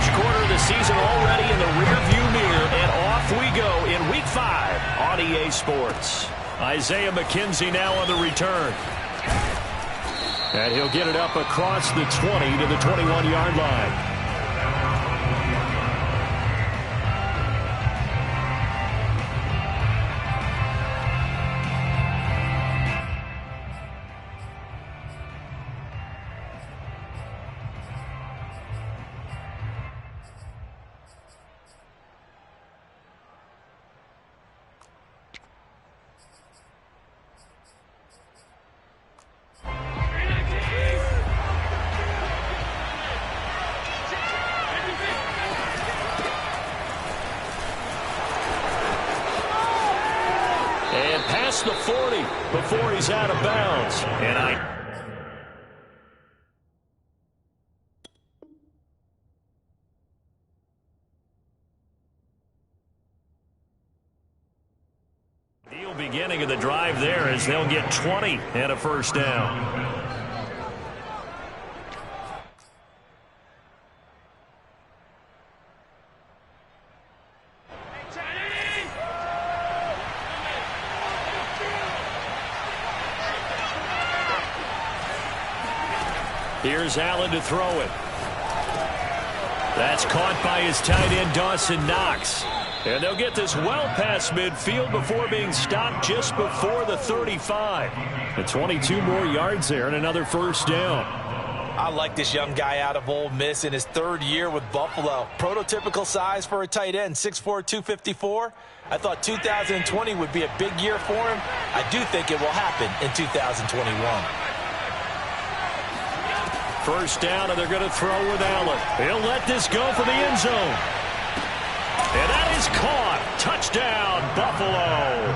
First quarter of the season already in the rearview mirror, and off we go in Week 5 on EA Sports. Isaiah McKenzie now on the return. And he'll get it up across the 20 to the 21-yard line. The 40 before he's out of bounds. And deal beginning of the drive there as they'll get 20 and a first down. Here's Allen to throw it. That's caught by his tight end, Dawson Knox. And they'll get this well past midfield before being stopped just before the 35. And 22 more yards there and another first down. I like this young guy out of Ole Miss in his third year with Buffalo. Prototypical size for a tight end, 6'4", 254. I thought 2020 would be a big year for him. I do think it will happen in 2021. First down, and they're going to throw with Allen. He'll let this go for the end zone. And that is caught. Touchdown, Buffalo.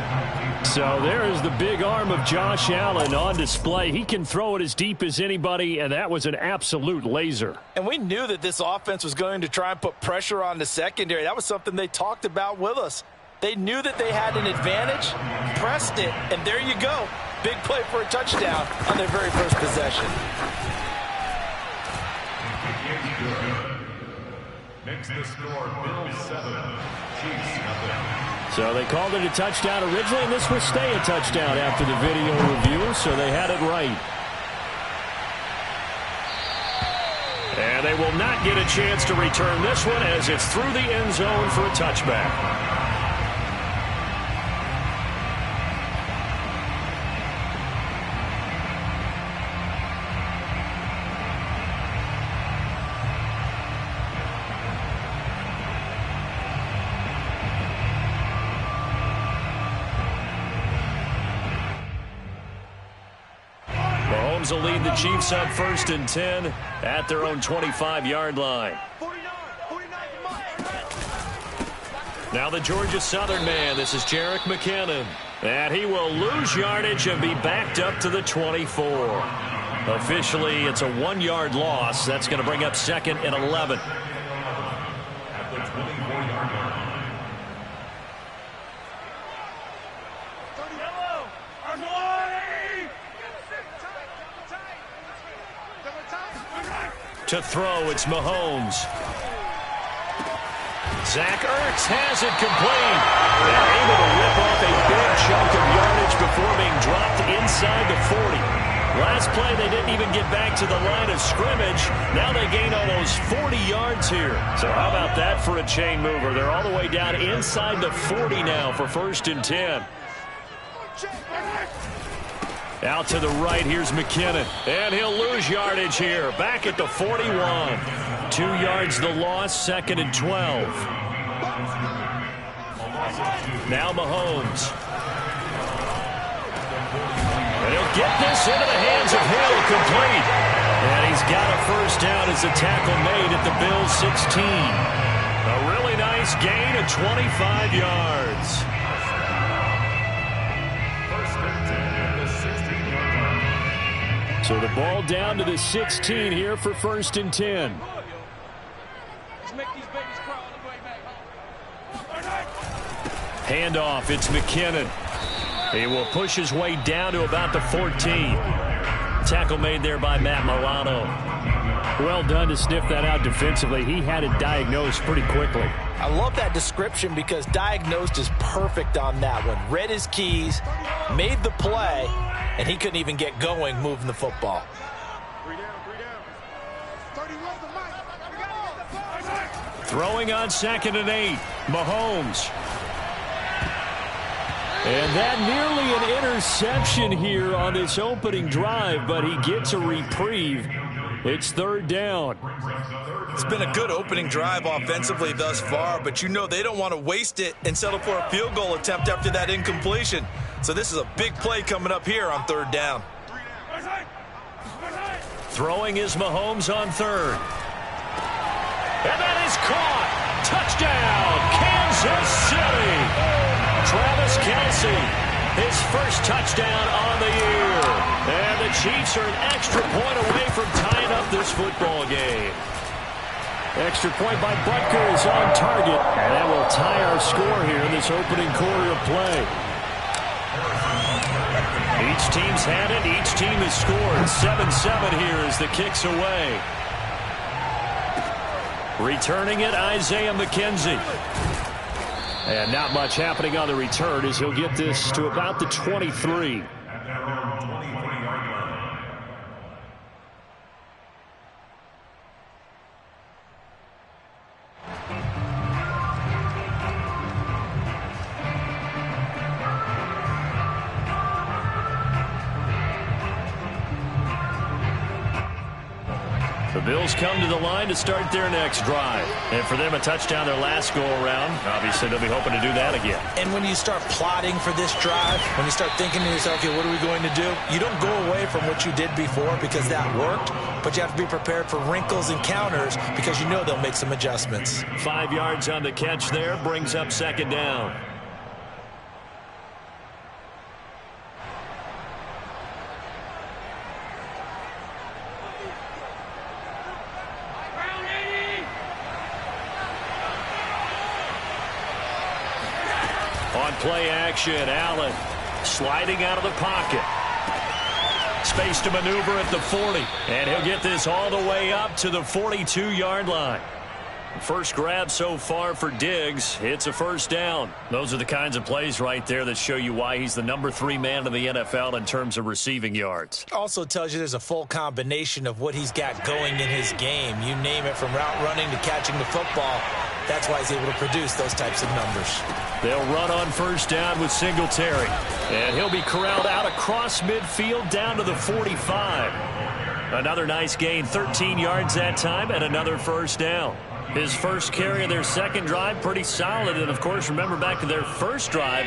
So there is the big arm of Josh Allen on display. He can throw it as deep as anybody, and that was an absolute laser. And we knew that this offense was going to try and put pressure on the secondary. That was something they talked about with us. They knew that they had an advantage, pressed it, and there you go. Big play for a touchdown on their very first possession. Makes the score Bills 7, Chiefs nothing. So they called it a touchdown originally, and this will stay a touchdown after the video review, so they had it right. And they will not get a chance to return this one as it's through the end zone for a touchback. Mahomes will lead the Chiefs up 1st and 10 at their own 25-yard line. Now the Georgia Southern man. This is Jerick McKinnon. And he will lose yardage and be backed up to the 24. Officially, it's a 1-yard loss. That's going to bring up 2nd and 11. At the 24-yard line. To throw, it's Mahomes. Zach Ertz has it complete. And able to rip off a big chunk of yardage before being dropped inside the 40. Last play, they didn't even get back to the line of scrimmage. Now they gain almost 40 yards here. So how about that for a chain mover? They're all the way down inside the 40 now for 1st and 10. Out to the right, here's McKinnon. And he'll lose yardage here. Back at the 41. 2 yards the loss, 2nd and 12. Now Mahomes. And he'll get this into the hands of Hill, complete. And he's got a first down as the tackle made at the Bills' 16. A really nice gain of 25 yards. So the ball down to the 16 here for 1st and 10. Handoff, it's McKinnon. He will push his way down to about the 14. Tackle made there by Matt Milano. Well done to sniff that out defensively. He had it diagnosed pretty quickly. I love that description because diagnosed is perfect on that one. Read his keys, made the play, and he couldn't even get going moving the football. Throwing on 2nd and 8, Mahomes. And that nearly an interception here on this opening drive, but he gets a reprieve. It's 3rd down. It's been a good opening drive offensively thus far, but you know they don't want to waste it and settle for a field goal attempt after that incompletion. So this is a big play coming up here on 3rd down. Throwing is Mahomes on 3rd. And that is caught. Touchdown, Kansas City. Travis Kelce, his first touchdown on the year. And the Chiefs are an extra point away from tying up this football game. Extra point by Butker is on target. And that will tie our score here in this opening quarter of play. Each team's had it. Each team has scored. 7-7 here as the kick's away. Returning it, Isaiah McKenzie. And not much happening on the return as he'll get this to about the 23. The Bills come to the line to start their next drive. And for them, a touchdown their last go-around. Obviously, they'll be hoping to do that again. And when you start plotting for this drive, when you start thinking to yourself, okay, what are we going to do? You don't go away from what you did before because that worked, but you have to be prepared for wrinkles and counters because you know they'll make some adjustments. 5 yards on the catch there, brings up 2nd down. On play action, Allen sliding out of the pocket. Space to maneuver at the 40. And he'll get this all the way up to the 42-yard line. First grab so far for Diggs. It's a 1st down. Those are the kinds of plays right there that show you why he's the number 3 man in the NFL in terms of receiving yards. Also tells you there's a full combination of what he's got going in his game. You name it, from route running to catching the football. That's why he's able to produce those types of numbers. They'll run on 1st down with Singletary. And he'll be corralled out across midfield down to the 45. Another nice gain, 13 yards that time, and another 1st down. His first carry of their second drive, pretty solid. And, of course, remember back to their first drive,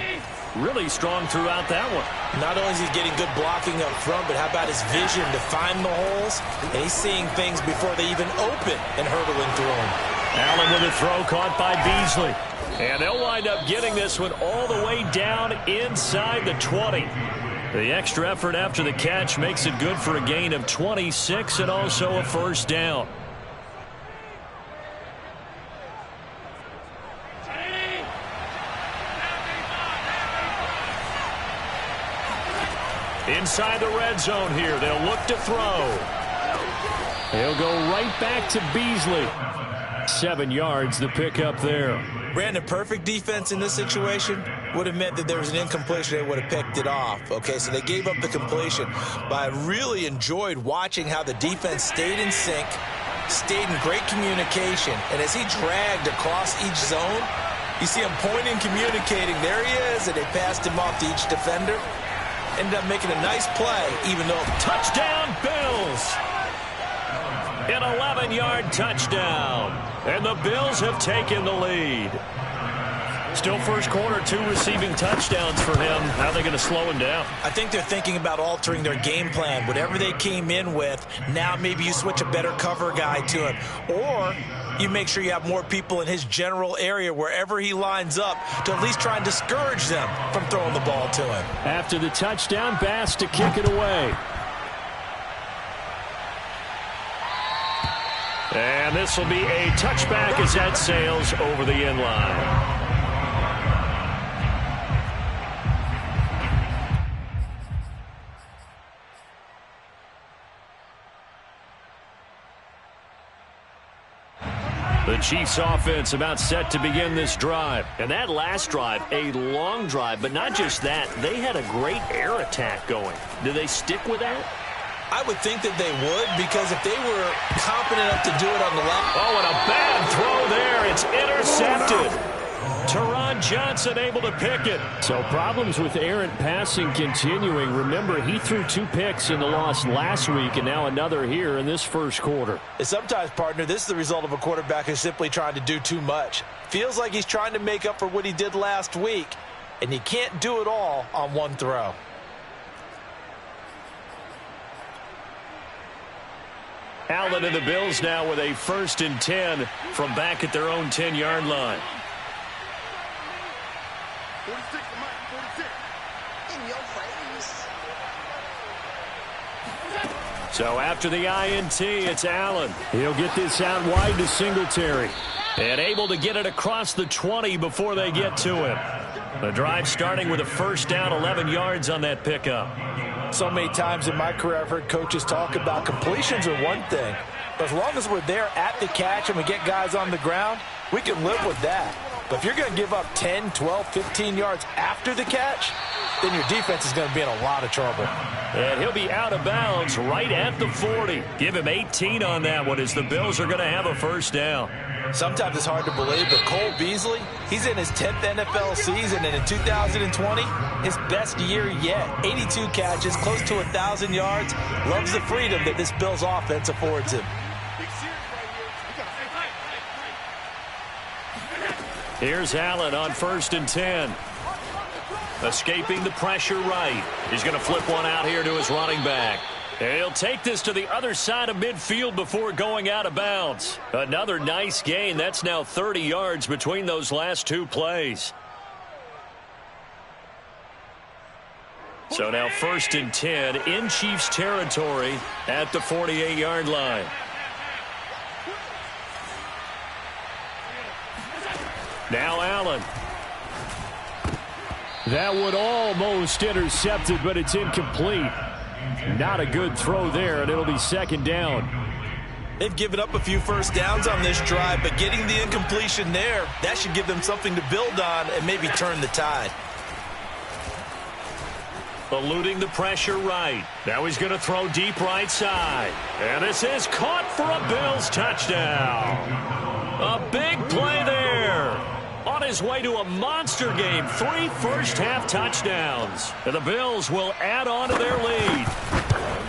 really strong throughout that one. Not only is he getting good blocking up front, but how about his vision to find the holes? And he's seeing things before they even open and hurdling through them. Allen with a throw caught by Beasley. And they'll wind up getting this one all the way down inside the 20. The extra effort after the catch makes it good for a gain of 26 and also a 1st down. Inside the red zone here, they'll look to throw. He'll go right back to Beasley. 7 yards, the pickup there. Brandon, perfect defense in this situation would have meant that there was an incompletion. They would have picked it off. Okay, so they gave up the completion. But I really enjoyed watching how the defense stayed in sync, stayed in great communication. And as he dragged across each zone, you see him pointing, communicating. There he is, and they passed him off to each defender. Ended up making a nice play, even though... Touchdown, Bills! An 11-yard touchdown. And the Bills have taken the lead. Still first quarter, 2 receiving touchdowns for him. How are they going to slow him down? I think they're thinking about altering their game plan. Whatever they came in with, now maybe you switch a better cover guy to him. Or you make sure you have more people in his general area wherever he lines up to at least try and discourage them from throwing the ball to him. After the touchdown, Bass to kick it away. And this will be a touchback as that sails over the end line. The Chiefs offense about set to begin this drive. And that last drive, a long drive, but not just that. They had a great air attack going. Do they stick with that? I would think that they would, because if they were confident enough to do it on the left. Oh, and a bad throw there. It's intercepted. Teron Johnson able to pick it. So problems with errant passing continuing. Remember, he threw 2 picks in the loss last week, and now another here in this first quarter. And sometimes, partner, this is the result of a quarterback who's simply trying to do too much. Feels like he's trying to make up for what he did last week, and he can't do it all on one throw. Allen and the Bills now with a 1st and 10 from back at their own 10-yard line. 46, Mike, 46. In your face. So after the INT, it's Allen. He'll get this out wide to Singletary. And able to get it across the 20 before they get to him. The drive starting with a 1st down, 11 yards on that pickup. So many times in my career I've heard coaches talk about completions are one thing. But as long as we're there at the catch and we get guys on the ground, we can live with that. But if you're going to give up 10, 12, 15 yards after the catch, then your defense is going to be in a lot of trouble. And he'll be out of bounds right at the 40. Give him 18 on that one as the Bills are going to have a 1st down. Sometimes it's hard to believe, but Cole Beasley, he's in his 10th NFL season, and in 2020, his best year yet. 82 catches, close to 1,000 yards. Loves the freedom that this Bills offense affords him. Here's Allen on 1st and 10. Escaping the pressure right. He's going to flip one out here to his running back. He'll take this to the other side of midfield before going out of bounds. Another nice gain. That's now 30 yards between those last 2 plays. So now 1st and 10 in Chiefs territory at the 48-yard line. Now Allen. That one almost intercepted, but it's incomplete. Not a good throw there, and it'll be 2nd down. They've given up a few 1st downs on this drive, but getting the incompletion there, that should give them something to build on and maybe turn the tide. Eluding the pressure right. Now he's going to throw deep right side. And this is caught for a Bills touchdown. A big play there. On his way to a monster game, 3 first-half touchdowns. And the Bills will add on to their lead.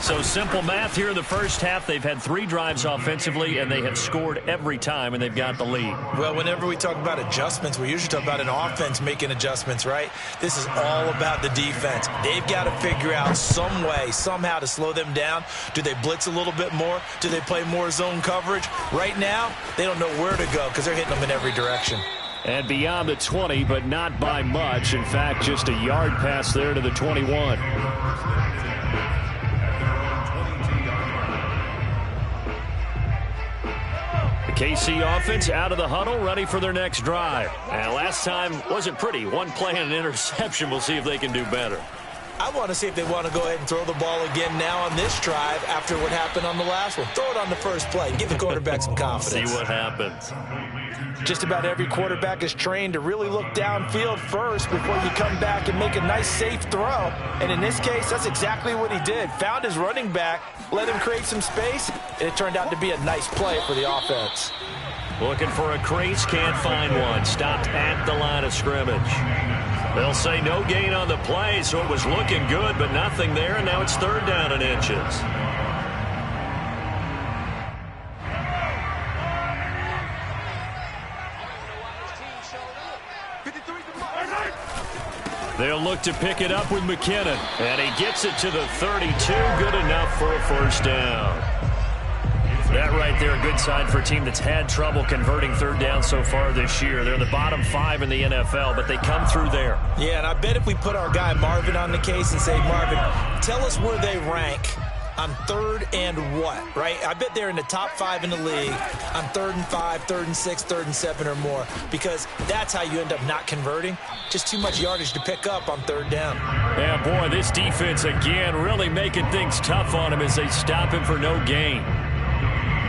So simple math here in the first half. They've had 3 drives offensively, and they have scored every time, and they've got the lead. Well, whenever we talk about adjustments, we usually talk about an offense making adjustments, right? This is all about the defense. They've got to figure out some way, somehow to slow them down. Do they blitz a little bit more? Do they play more zone coverage? Right now, they don't know where to go because they're hitting them in every direction. And beyond the 20, but not by much. In fact, just a yard pass there to the 21. The KC offense out of the huddle, ready for their next drive. And last time wasn't pretty. 1 play and an interception. We'll see if they can do better. I want to see if they want to go ahead and throw the ball again now on this drive after what happened on the last one. Throw it on the first play. Give the quarterback some confidence. See what happens. Just about every quarterback is trained to really look downfield first before you come back and make a nice, safe throw. And in this case, that's exactly what he did. Found his running back, let him create some space, and it turned out to be a nice play for the offense. Looking for a crease, can't find one. Stopped at the line of scrimmage. They'll say no gain on the play, so it was looking good, but nothing there, and now it's 3rd down and inches. They'll look to pick it up with McKinnon, and he gets it to the 32, good enough for a 1st down. That right there, a good sign for a team that's had trouble converting 3rd down so far this year. They're in the bottom 5 in the NFL, but they come through there. Yeah, and I bet if we put our guy Marvin on the case and say, Marvin, tell us where they rank on 3rd and what, right? I bet they're in the top 5 in the league on 3rd and 5, 3rd and 6, 3rd and 7 or more, because that's how you end up not converting. Just too much yardage to pick up on 3rd down. Yeah, boy, this defense again really making things tough on him as they stop him for no gain.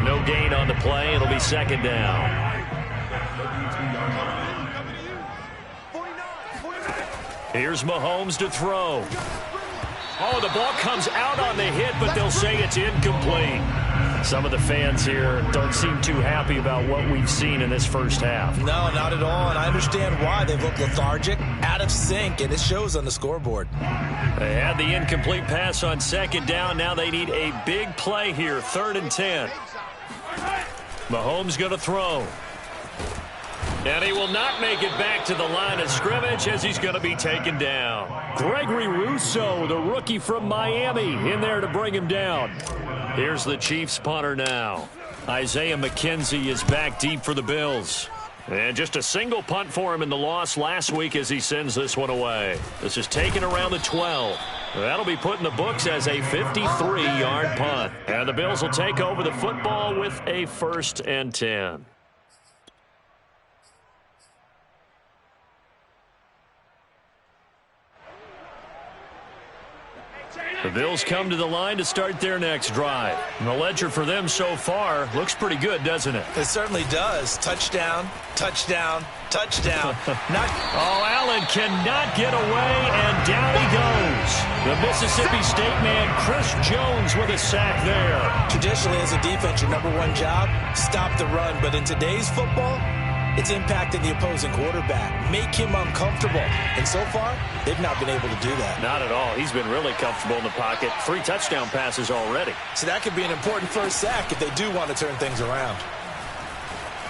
No gain on the play. It'll be 2nd down. Here's Mahomes to throw. Oh, the ball comes out on the hit, but they'll say it's incomplete. Some of the fans here don't seem too happy about what we've seen in this first half. No, not at all, and I understand why. They look lethargic, out of sync, and it shows on the scoreboard. They had the incomplete pass on second down. Now they need a big play here, 3rd and 10. Mahomes going to throw. And he will not make it back to the line of scrimmage as he's going to be taken down. Gregory Rousseau, the rookie from Miami, in there to bring him down. Here's the Chiefs punter now. Isaiah McKenzie is back deep for the Bills. And just a single punt for him in the loss last week as he sends this one away. This is taken around the 12. That'll be put in the books as a 53-yard punt. And the Bills will take over the football with a 1st and 10. The Bills come to the line to start their next drive. And the ledger for them so far looks pretty good, doesn't it? It certainly does. Touchdown, touchdown, touchdown. Allen cannot get away, and down he goes. The Mississippi State man, Chris Jones, with a sack there. Traditionally, as a defense, your #1 job, stop the run. But in today's football, it's impacting the opposing quarterback, make him uncomfortable. And so far, they've not been able to do that. Not at all. He's been really comfortable in the pocket. 3 touchdown passes already. So that could be an important first sack if they do want to turn things around.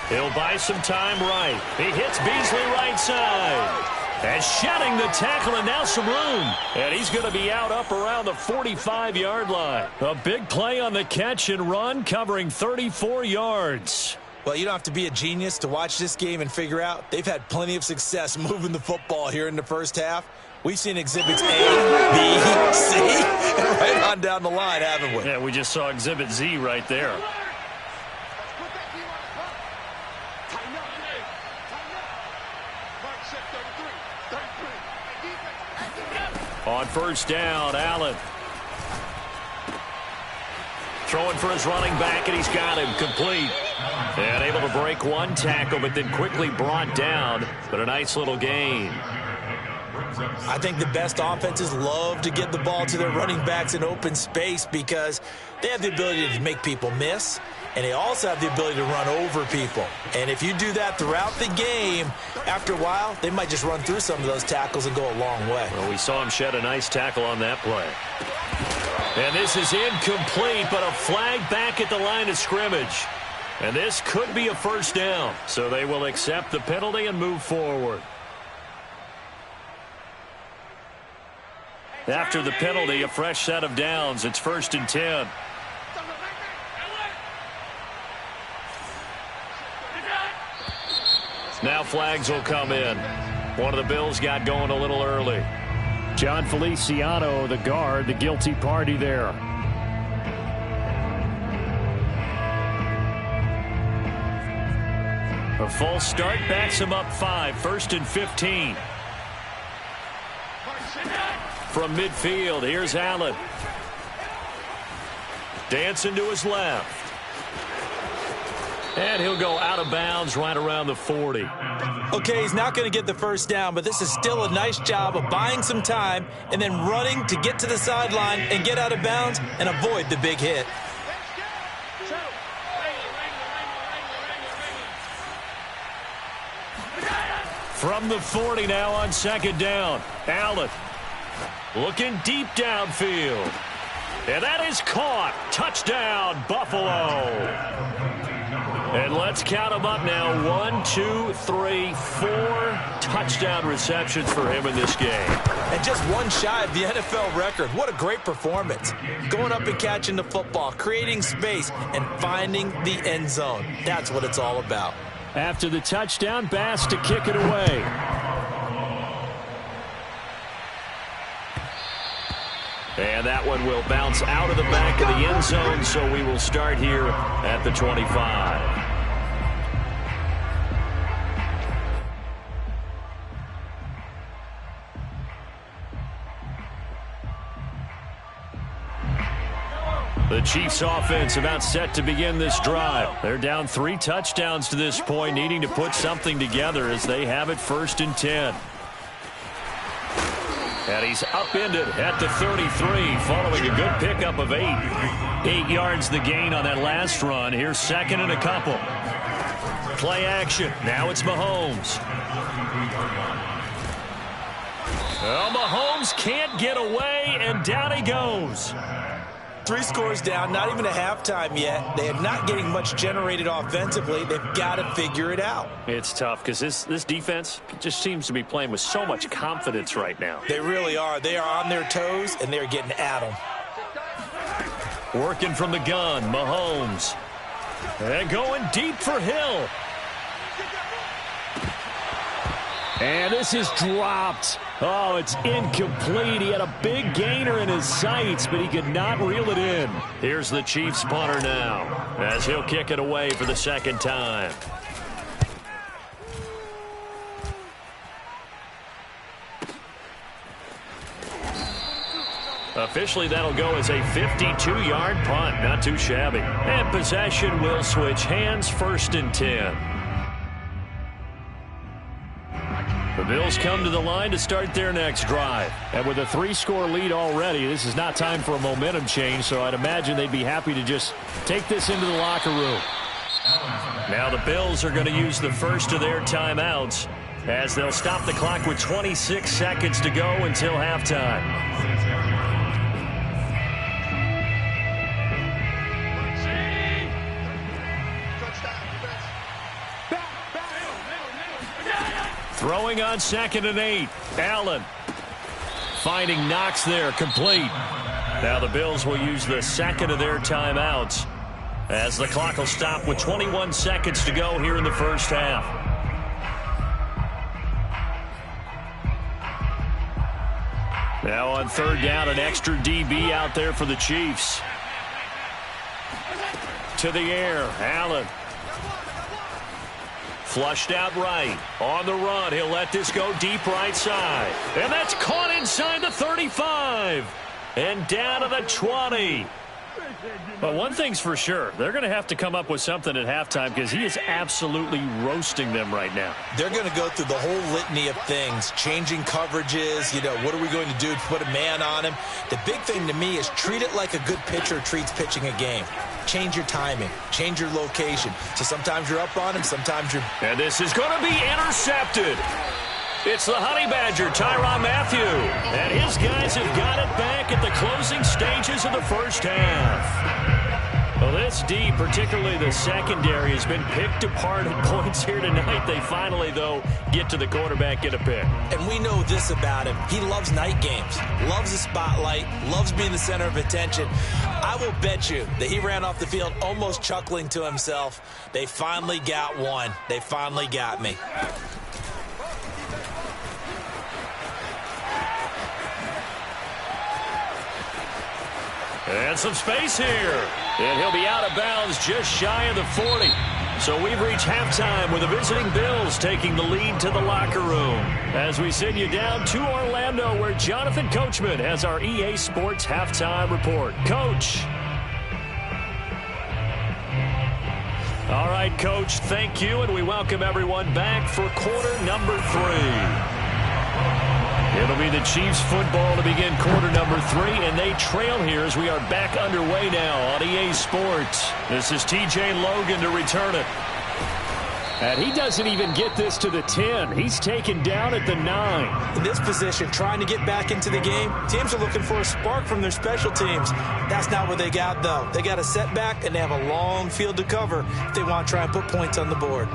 He'll buy some time right. He hits Beasley right side. And shedding the tackle, and now some room. And he's going to be out up around the 45-yard line. A big play on the catch and run, covering 34 yards. Well, you don't have to be a genius to watch this game and figure out they've had plenty of success moving the football here in the first half. We've seen exhibits A, B, C, and right on down the line, haven't we? Yeah, we just saw exhibit Z right there. On first down, Allen. Throwing for his running back, and he's got him complete. And able to break one tackle, but then quickly brought down. But a nice little gain. I think the best offenses love to get the ball to their running backs in open space because they have the ability to make people miss, and they also have the ability to run over people. And if you do that throughout the game, after a while, they might just run through some of those tackles and go a long way. Well, we saw him shed a nice tackle on that play. And this is incomplete, but a flag back at the line of scrimmage. And this could be a first down. So they will accept the penalty and move forward. After the penalty, a fresh set of downs. It's 1st and 10. Now flags will come in. One of the Bills got going a little early. John Feliciano, the guard, the guilty party there. A false start backs him up 5. 1st and 15. From midfield, here's Allen. Dancing to his left. And he'll go out of bounds right around the 40. Okay, he's not going to get the first down, but this is still a nice job of buying some time and then running to get to the sideline and get out of bounds and avoid the big hit. From the 40 now on 2nd down. Allen looking deep downfield. And that is caught. Touchdown, Buffalo. And let's count them up now. 1, 2, 3, 4 touchdown receptions for him in this game. And just one shy of the NFL record. What a great performance. Going up and catching the football, creating space, and finding the end zone. That's what it's all about. After the touchdown, Bass to kick it away. And that one will bounce out of the back of the end zone, so we will start here at the 25. The Chiefs offense about set to begin this drive. They're down 3 touchdowns to this point, needing to put something together as they have it 1st and 10. And he's upended at the 33 following a good pickup of 8. 8 yards the gain on that last run. Here's second and a couple. Play action. Now it's Mahomes. Well, Mahomes can't get away, and down he goes. 3 scores down, not even a halftime yet. They are not getting much generated offensively. They've got to figure it out. It's tough because this defense just seems to be playing with so much confidence right now. They really are. They are on their toes, and they're getting at them. Working from the gun, Mahomes. And going deep for Hill. And this is dropped. Oh, it's incomplete. He had a big gainer in his sights, but he could not reel it in. Here's the Chiefs punter now, as he'll kick it away for the second time. Officially, that'll go as a 52-yard punt. Not too shabby. And possession will switch hands, 1st and 10. The Bills come to the line to start their next drive. And with a 3-score lead already, this is not time for a momentum change, so I'd imagine they'd be happy to just take this into the locker room. Now the Bills are going to use the first of their timeouts as they'll stop the clock with 26 seconds to go until halftime. Throwing on 2nd and 8. Allen finding Knox there, complete. Now the Bills will use the second of their timeouts as the clock will stop with 21 seconds to go here in the first half. Now on 3rd down, an extra DB out there for the Chiefs. To the air, Allen. Flushed out right. On the run, he'll let this go deep right side. And that's caught inside the 35. And down to the 20. But one thing's for sure, they're going to have to come up with something at halftime because he is absolutely roasting them right now. They're going to go through the whole litany of things, changing coverages, what are we going to do to put a man on him? The big thing to me is treat it like a good pitcher treats pitching a game. Change your timing, change your location. So sometimes you're up on him, sometimes you're... And this is going to be intercepted. It's the Honey Badger, Tyrann Mathieu. And his guys have got it back at the closing stages of the first half. Well, this D, particularly the secondary, has been picked apart at points here tonight. They finally, though, get to the quarterback, get a pick. And we know this about him. He loves night games, loves the spotlight, loves being the center of attention. I will bet you that he ran off the field almost chuckling to himself. They finally got one. They finally got me. And some space here. And he'll be out of bounds just shy of the 40. So we've reached halftime with the visiting Bills taking the lead to the locker room. As we send you down to Orlando where Jonathan Coachman has our EA Sports halftime report. Coach. All right, Coach, thank you. And we welcome everyone back for quarter number 3. It'll be the Chiefs football to begin quarter number 3, and they trail here as we are back underway now on EA Sports. This is TJ Logan to return it. And he doesn't even get this to the 10. He's taken down at the 9. In this position, trying to get back into the game, teams are looking for a spark from their special teams. That's not what they got, though. They got a setback, and they have a long field to cover if they want to try and put points on the board.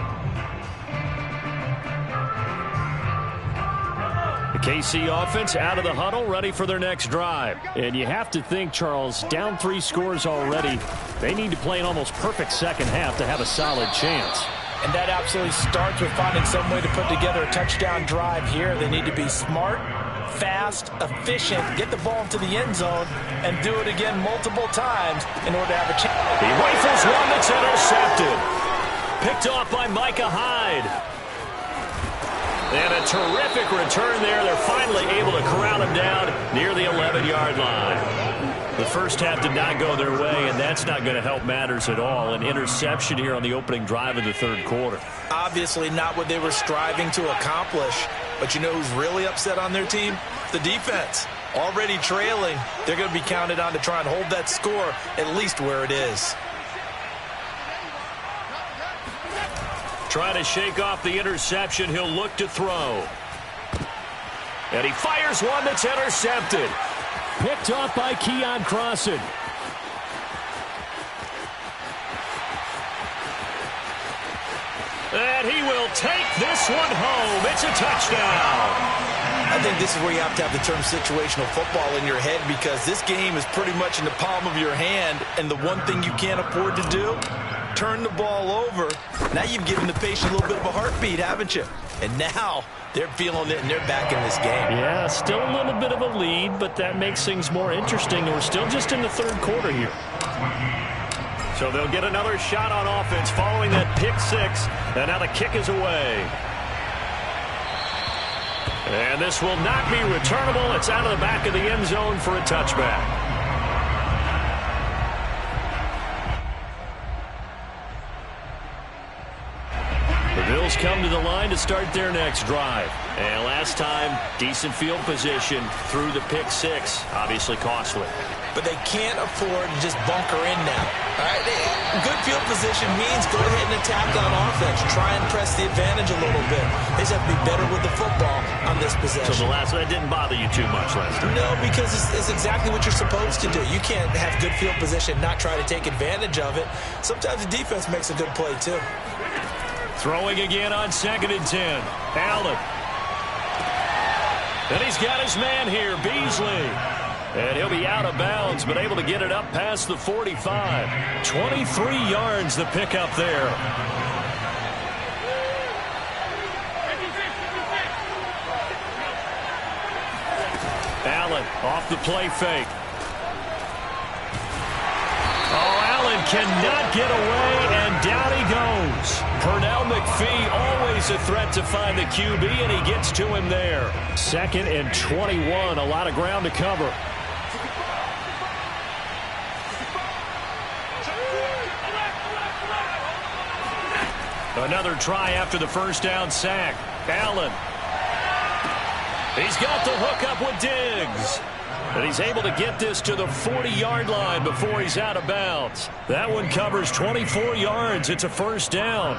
KC offense out of the huddle, ready for their next drive. And you have to think, Charles, down 3 scores already. They need to play an almost perfect second half to have a solid chance. And that absolutely starts with finding some way to put together a touchdown drive here. They need to be smart, fast, efficient, get the ball into the end zone, and do it again multiple times in order to have a chance. He rifles one that's intercepted. Picked off by Micah Hyde. And a terrific return there. They're finally able to corral him down near the 11-yard line. The first half did not go their way, and that's not going to help matters at all. An interception here on the opening drive of the third quarter. Obviously not what they were striving to accomplish. But you know who's really upset on their team? The defense. Already trailing, they're going to be counted on to try and hold that score at least where it is. Trying to shake off the interception. He'll look to throw. And he fires one that's intercepted. Picked off by Keon Crossan. And he will take this one home. It's a touchdown. I think this is where you have to have the term situational football in your head, because this game is pretty much in the palm of your hand, and the one thing you can't afford to do, turn the ball over. Now you've given the patient a little bit of a heartbeat, haven't you? And now they're feeling it, and they're back in this game. Yeah, still a little bit of a lead, but that makes things more interesting. We're still just in the third quarter here. So they'll get another shot on offense following that pick six, and now the kick is away. And this will not be returnable. It's out of the back of the end zone for a touchback. The Bills come to the line to start their next drive. And last time, decent field position through the pick six. Obviously costly. But they can't afford to just bunker in now. All right? Good field position means go ahead and attack on offense. Try and press the advantage a little bit. They just have to be better with the football on this possession. So that didn't bother you too much last time? No, because it's exactly what you're supposed to do. You can't have good field position and not try to take advantage of it. Sometimes the defense makes a good play, too. Throwing again on 2nd and 10. Allen. And he's got his man here, Beasley. And he'll be out of bounds, but able to get it up past the 45. 23 yards the pickup there. Allen off the play fake. Oh, Allen cannot get away, and down he goes. Pernell McPhee, always a threat to find the QB, and he gets to him there. 2nd and 21, a lot of ground to cover. Another try after the first down sack. Allen. He's got the hook up with Diggs. And he's able to get this to the 40-yard line before he's out of bounds. That one covers 24 yards. It's a first down.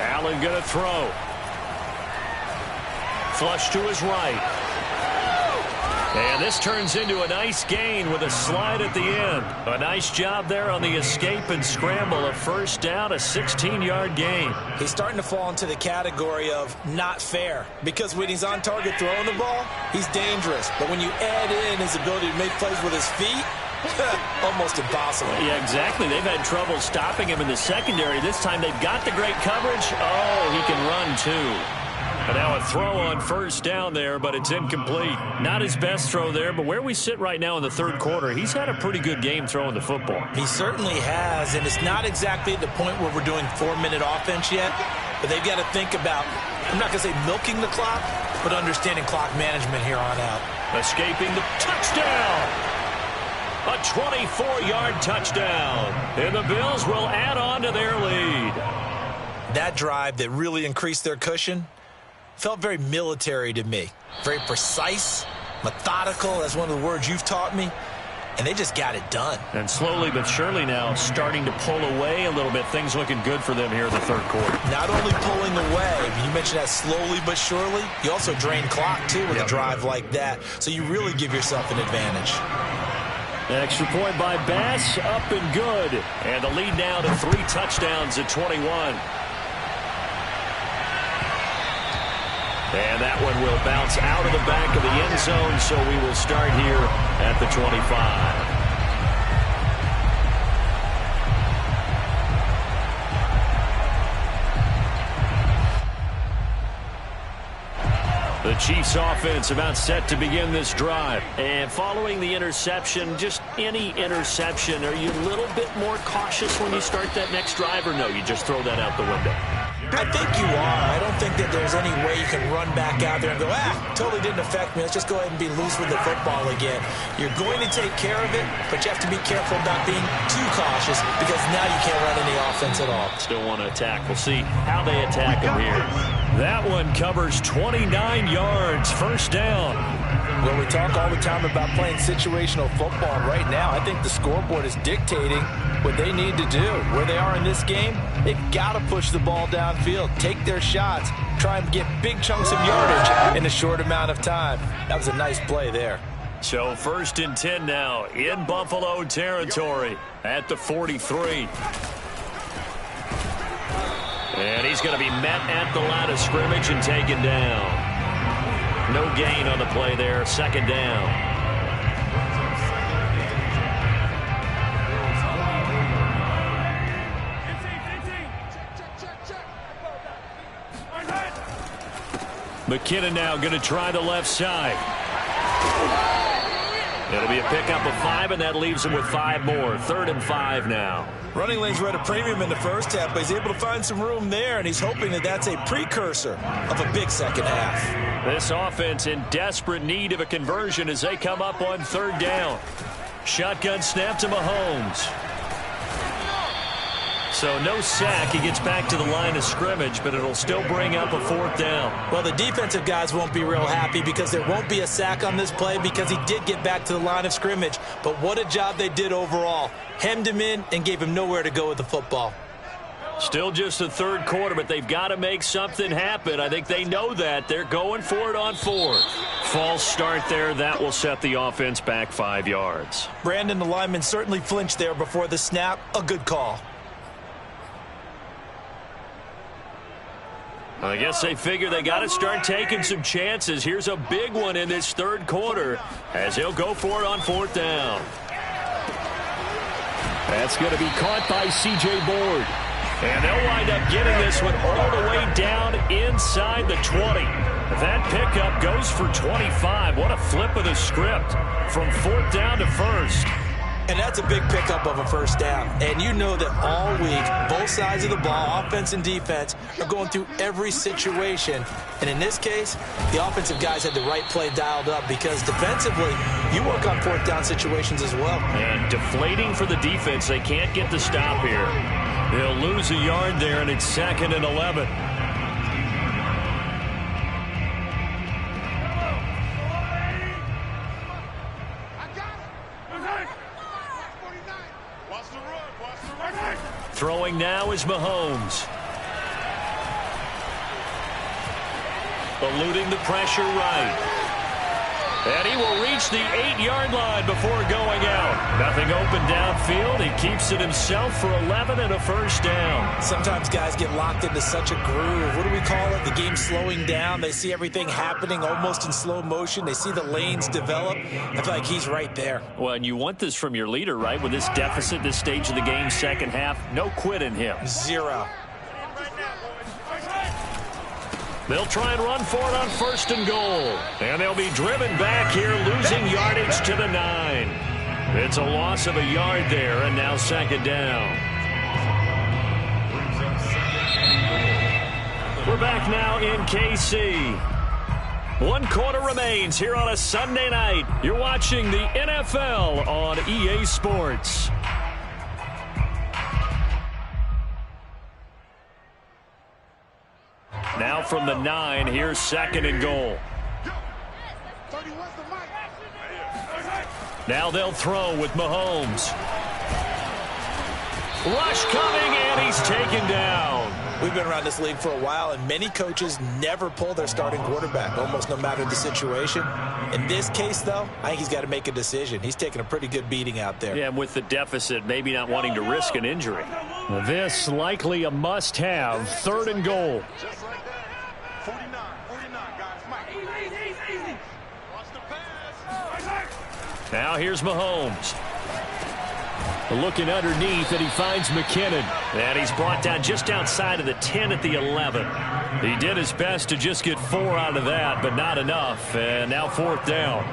Allen going to throw. Flush to his right. And this turns into a nice gain with a slide at the end. A nice job there on the escape and scramble. A first down, a 16-yard gain. He's starting to fall into the category of not fair, because when he's on target throwing the ball, he's dangerous. But when you add in his ability to make plays with his feet, almost impossible. Yeah, exactly. They've had trouble stopping him in the secondary. This time they've got the great coverage. Oh, he can run too. And now a throw on first down there, but it's incomplete. Not his best throw there, but where we sit right now in the third quarter, he's had a pretty good game throwing the football. He certainly has, and it's not exactly at the point where we're doing 4-minute offense yet, but they've got to think about, I'm not going to say milking the clock, but understanding clock management here on out. Escaping the touchdown. A 24-yard touchdown. And the Bills will add on to their lead. That drive that really increased their cushion felt very military to me. Very precise, methodical, that's one of the words you've taught me. And they just got it done. And slowly but surely now starting to pull away a little bit. Things looking good for them here in the third quarter. Not only pulling away, you mentioned that slowly but surely, you also drain clock too with a drive like that. So you really give yourself an advantage. Extra point by Bass, up and good. And the lead now to 3 touchdowns at 21. And that one will bounce out of the back of the end zone, so we will start here at the 25. The Chiefs offense about set to begin this drive. And following the interception, just any interception, are you a little bit more cautious when you start that next drive, or no, you just throw that out the window? I think you are. I don't think that there's any way you can run back out there and go, totally didn't affect me. Let's just go ahead and be loose with the football again. You're going to take care of it, but you have to be careful about being too cautious because now you can't run any offense at all. Still want to attack. We'll see how they attack him here. That one covers 29 yards. First down. Well, we talk all the time about playing situational football. Right now, I think the scoreboard is dictating what they need to do. Where they are in this game, they've got to push the ball downfield, take their shots, try and get big chunks of yardage in a short amount of time. That was a nice play there. So 1st and 10 now in Buffalo territory at the 43. And he's going to be met at the line of scrimmage and taken down. No gain on the play there. 2nd down. McKinnon now going to try the left side. It'll be a pickup of 5, and that leaves him with 5 more. 3rd and 5 now. Running lanes were at a premium in the first half, but he's able to find some room there, and he's hoping that that's a precursor of a big second half. This offense in desperate need of a conversion as they come up on 3rd down. Shotgun snap to Mahomes. So no sack. He gets back to the line of scrimmage, but it'll still bring up a 4th down. Well, the defensive guys won't be real happy because there won't be a sack on this play because he did get back to the line of scrimmage. But what a job they did overall. Hemmed him in and gave him nowhere to go with the football. Still just the 3rd quarter, but they've got to make something happen. I think they know that. They're going for it on 4th. False start there. That will set the offense back 5 yards. Brandon, the lineman, certainly flinched there before the snap. A good call. I guess they figure they got to start taking some chances. Here's a big one in this 3rd quarter as he'll go for it on 4th down. That's going to be caught by C.J. Board. And they'll wind up getting this one all the way down inside the 20. That pickup goes for 25. What a flip of the script from 4th down to 1st. And that's a big pickup of a 1st down. And you know that all week, both sides of the ball, offense and defense, are going through every situation. And in this case, the offensive guys had the right play dialed up because defensively, you work on 4th down situations as well. And deflating for the defense. They can't get the stop here. They'll lose a yard there, and it's 2nd and 11. Throwing now is Mahomes. Eluding the pressure right. And he will reach the 8-yard line before going out. Nothing open downfield. He keeps it himself for 11 and a 1st down. Sometimes guys get locked into such a groove. What do we call it? The game slowing down. They see everything happening almost in slow motion. They see the lanes develop. I feel like he's right there. Well, and you want this from your leader, right? With this deficit, this stage of the game, 2nd half, no quit in him. 0. They'll try and run for it on 1st and goal. And they'll be driven back here, losing yardage to the 9. It's a loss of a yard there, and now 2nd down. We're back now in KC. 1 quarter remains here on a Sunday night. You're watching the NFL on EA Sports. Now from the 9, here's 2nd and goal. Now they'll throw with Mahomes. Rush coming, and he's taken down. We've been around this league for a while, and many coaches never pull their starting quarterback, almost no matter the situation. In this case, though, I think he's got to make a decision. He's taking a pretty good beating out there. Yeah, and with the deficit, maybe not wanting to risk an injury. This likely a must-have, 3rd and goal. Just like that. 49, guys. Mike, easy. Watch the pass. Now here's Mahomes. Looking underneath, and he finds McKinnon. And he's brought down just outside of the 10 at the 11. He did his best to just get 4 out of that, but not enough. And now 4th down.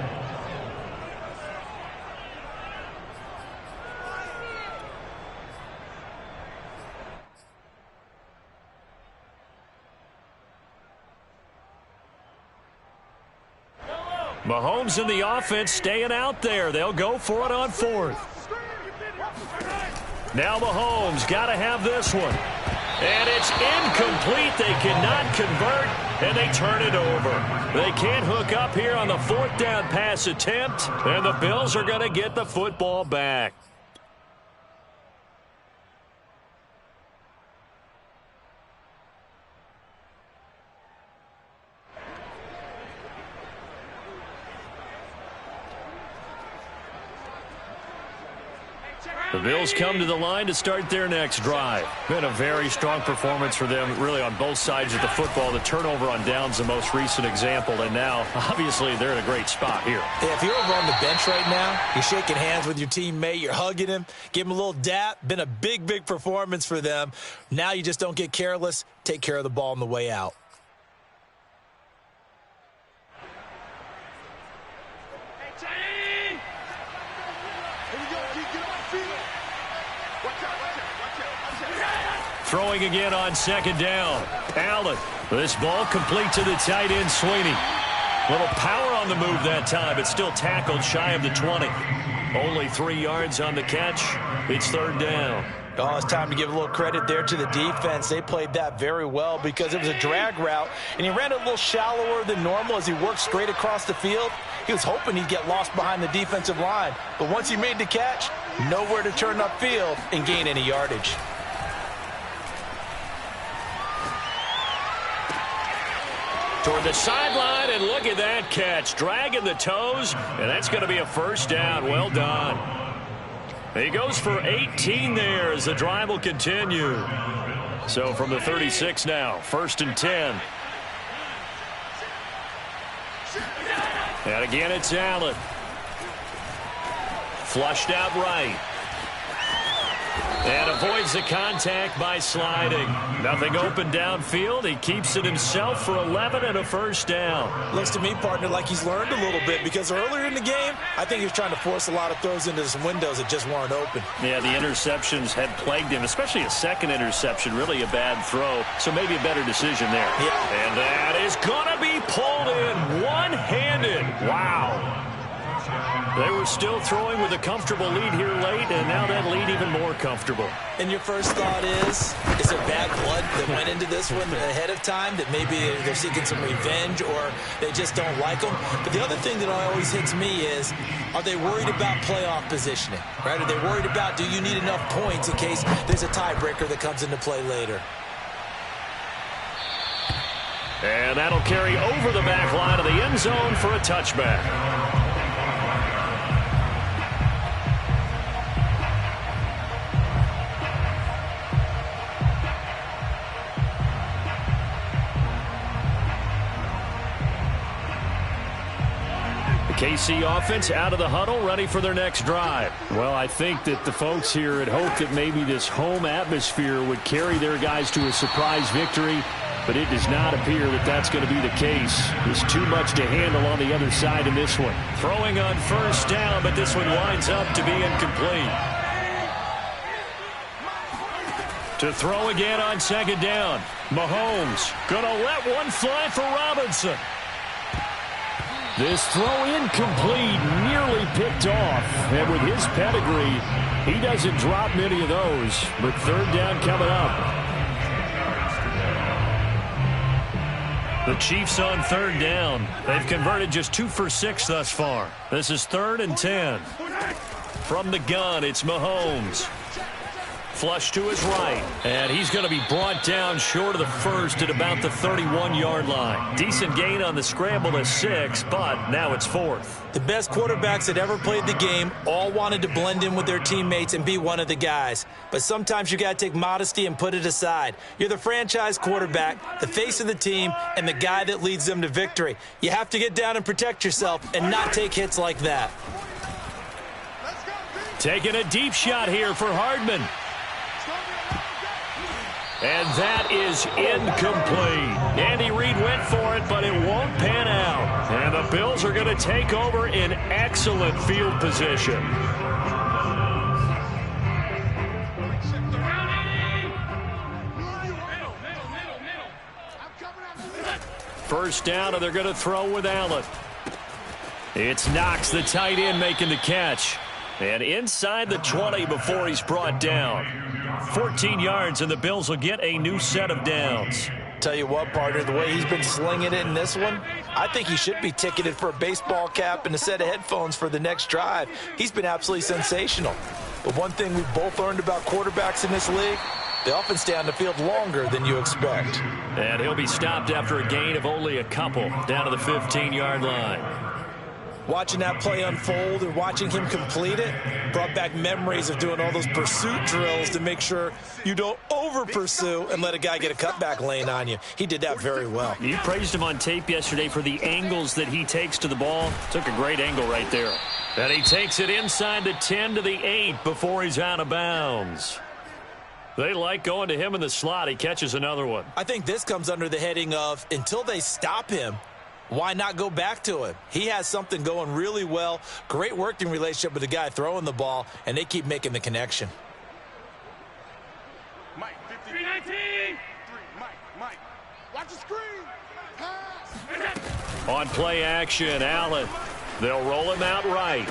Mahomes and the offense staying out there. They'll go for it on 4th. Now Mahomes got to have this one. And it's incomplete. They cannot convert, and they turn it over. They can't hook up here on the 4th down pass attempt, and the Bills are going to get the football back. The Bills come to the line to start their next drive. Been a very strong performance for them, really, on both sides of the football. The turnover on downs, the most recent example, and now, obviously, they're in a great spot here. Yeah, if you're over on the bench right now, you're shaking hands with your teammate, you're hugging him, give him a little dap. Been a big, big performance for them. Now you just don't get careless. Take care of the ball on the way out. Throwing again on 2nd down. Allen. This ball complete to the tight end, Sweeney. Little power on the move that time, but still tackled shy of the 20. Only 3 yards on the catch. It's 3rd down. Oh, it's time to give a little credit there to the defense. They played that very well because it was a drag route, and he ran a little shallower than normal as he worked straight across the field. He was hoping he'd get lost behind the defensive line, but once he made the catch, nowhere to turn upfield and gain any yardage. Toward the sideline, and look at that catch. Dragging the toes, and that's going to be a 1st down. Well done. He goes for 18 there as the drive will continue. So from the 36 now, 1st and 10. And again, it's Allen. Flushed out right. And avoids the contact by sliding. Nothing open downfield. He keeps it himself for 11 and a 1st down. Looks to me, partner, like he's learned a little bit because earlier in the game, I think he was trying to force a lot of throws into some windows that just weren't open. Yeah, the interceptions had plagued him, especially a second interception, really a bad throw. So maybe a better decision there. Yeah. And that is going to be pulled in one-handed. Wow. They were still throwing with a comfortable lead here late, and now that lead even more comfortable. And your first thought is there bad blood that went into this one ahead of time, that maybe they're seeking some revenge or they just don't like them? But the other thing that always hits me is, are they worried about playoff positioning? Right? Are they worried about, do you need enough points in case there's a tiebreaker that comes into play later? And that'll carry over the back line of the end zone for a touchback. KC offense out of the huddle, ready for their next drive. Well, I think that the folks here had hoped that maybe this home atmosphere would carry their guys to a surprise victory, but it does not appear that that's going to be the case. There's too much to handle on the other side in this one. Throwing on 1st down, but this one winds up to be incomplete. To throw again on 2nd down. Mahomes going to let one fly for Robinson. This throw incomplete, nearly picked off. And with his pedigree, he doesn't drop many of those. But 3rd down coming up. The Chiefs on 3rd down. They've converted just 2 for 6 thus far. This is 3rd and 10. From the gun, it's Mahomes. Flush to his right, and he's going to be brought down short of the 1st at about the 31-yard line. Decent gain on the scramble to 6, but now it's 4th. The best quarterbacks that ever played the game all wanted to blend in with their teammates and be one of the guys. But sometimes you got to take modesty and put it aside. You're the franchise quarterback, the face of the team, and the guy that leads them to victory. You have to get down and protect yourself and not take hits like that. Taking a deep shot here for Hardman. And that is incomplete. Andy Reid went for it, but it won't pan out. And the Bills are going to take over in excellent field position. First down, and they're going to throw with Allen. It's Knox, the tight end, making the catch. And inside the 20 before he's brought down. 14 yards, and the Bills will get a new set of downs. Tell you what, partner, the way he's been slinging it in this one, I think he should be ticketed for a baseball cap and a set of headphones for the next drive. He's been absolutely sensational. But one thing we've both learned about quarterbacks in this league, they often stay on the field longer than you expect. And he'll be stopped after a gain of only a couple down to the 15-yard line. Watching that play unfold and watching him complete it brought back memories of doing all those pursuit drills to make sure you don't over-pursue and let a guy get a cutback lane on you. He did that very well. You praised him on tape yesterday for the angles that he takes to the ball. Took a great angle right there. And he takes it inside the 10 to the 8 before he's out of bounds. They like going to him in the slot. He catches another one. I think this comes under the heading of until they stop him, why not go back to him? He has something going really well. Great working relationship with the guy throwing the ball, and they keep making the connection. Mike, 319. Mike. Watch the screen. Pass. On play action, Allen. They'll roll him out right.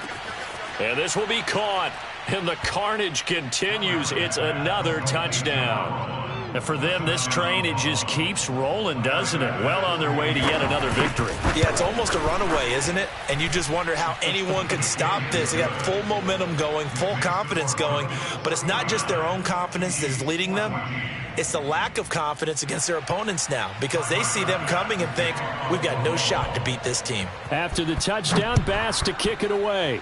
And this will be caught. And the carnage continues. It's another touchdown. And for them, this train, it just keeps rolling, doesn't it? Well on their way to yet another victory. Yeah, it's almost a runaway, isn't it? And you just wonder how anyone could stop this. They got full momentum going, full confidence going. But it's not just their own confidence that is leading them. It's the lack of confidence against their opponents now because they see them coming and think, we've got no shot to beat this team. After the touchdown, Bass to kick it away.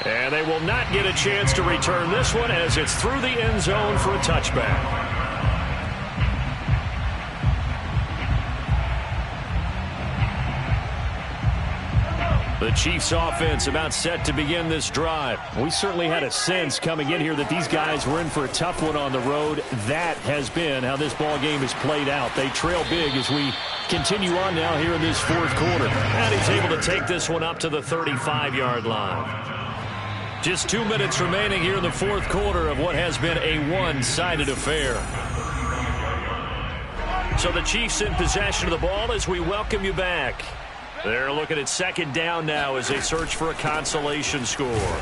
And they will not get a chance to return this one as it's through the end zone for a touchback. The Chiefs offense about set to begin this drive. We certainly had a sense coming in here that these guys were in for a tough one on the road. That has been how this ball game has played out. They trail big as we continue on now here in this fourth quarter. And he's able to take this one up to the 35-yard line. Just 2 minutes remaining here in the fourth quarter of what has been a one-sided affair. So the Chiefs in possession of the ball as we welcome you back. They're looking at second down now as they search for a consolation score.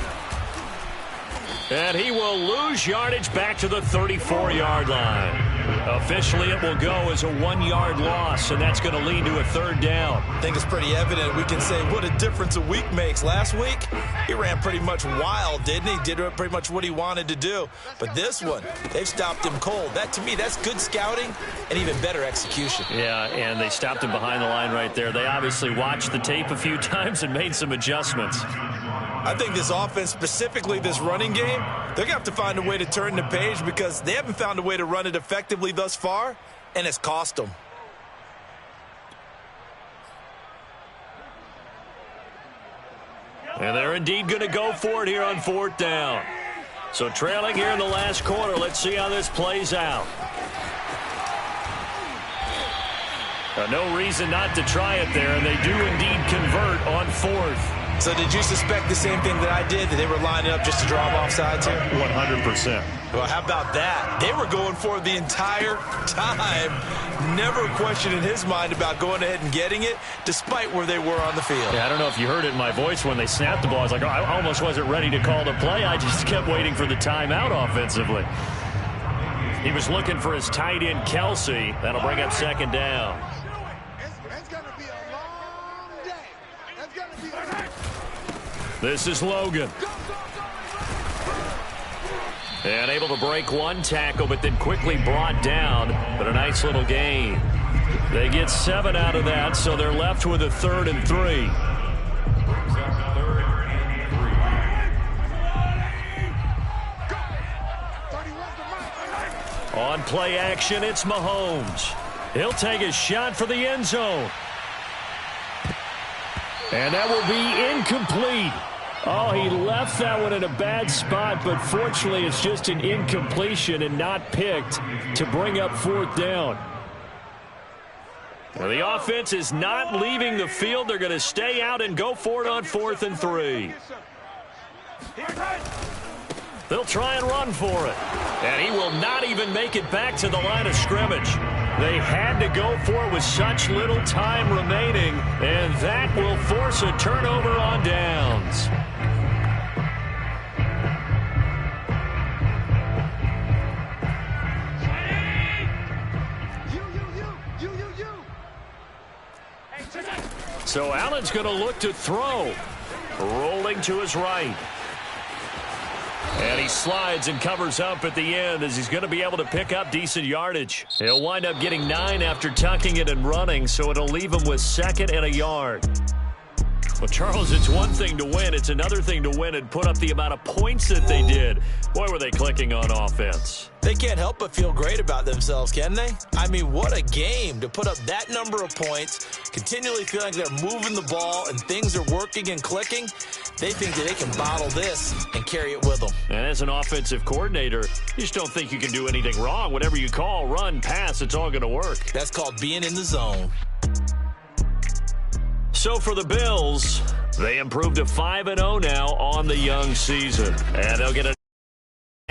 And he will lose yardage back to the 34-yard line. Officially, it will go as a 1-yard loss, and that's going to lead to a third down. I think it's pretty evident. We can say what a difference a week makes. Last week, he ran pretty much wild, didn't he? Did pretty much what he wanted to do. But this one, they've stopped him cold. That, to me, that's good scouting and even better execution. Yeah, and they stopped him behind the line right there. They obviously watched the tape a few times and made some adjustments. I think this offense, specifically this running game, they're going to have to find a way to turn the page because they haven't found a way to run it effectively thus far, and it's cost them. And they're indeed going to go for it here on fourth down. So trailing here in the last quarter, let's see how this plays out. No reason not to try it there, and they do indeed convert on fourth. So did you suspect the same thing that I did, that they were lining up just to draw them off sides here? 100%. Well, how about that? They were going for it the entire time. Never a question in his mind about going ahead and getting it, despite where they were on the field. Yeah, I don't know if you heard it in my voice when they snapped the ball. I was like, oh, I almost wasn't ready to call the play. I just kept waiting for the timeout offensively. He was looking for his tight end, Kelsey. That'll bring up second down. It's going to be a long day. It's going to be a... This is Logan. And able to break one tackle, but then quickly brought down. But a nice little gain. They get 7 out of that, so they're left with a 3rd and 3. On play action, it's Mahomes. He'll take a shot for the end zone. And that will be incomplete. Oh, he left that one in a bad spot, but fortunately it's just an incompletion and not picked to bring up fourth down. Well, the offense is not leaving the field. They're going to stay out and go for it on 4th and 3. They'll try and run for it. And he will not even make it back to the line of scrimmage. They had to go for it with such little time remaining, and that will force a turnover on downs. So Allen's going to look to throw. Rolling to his right. And he slides and covers up at the end as he's going to be able to pick up decent yardage. He'll wind up getting 9 after tucking it and running, so it'll leave him with 2nd and a yard. Well, Charles, it's one thing to win. It's another thing to win and put up the amount of points that they did. Boy, were they clicking on offense. They can't help but feel great about themselves, can they? I mean, what a game to put up that number of points, continually feel like they're moving the ball and things are working and clicking. They think that they can bottle this and carry it with them. And as an offensive coordinator, you just don't think you can do anything wrong. Whatever you call, run, pass, it's all going to work. That's called being in the zone. So for the Bills, they improved to 5-0 now on the young season. And they'll get an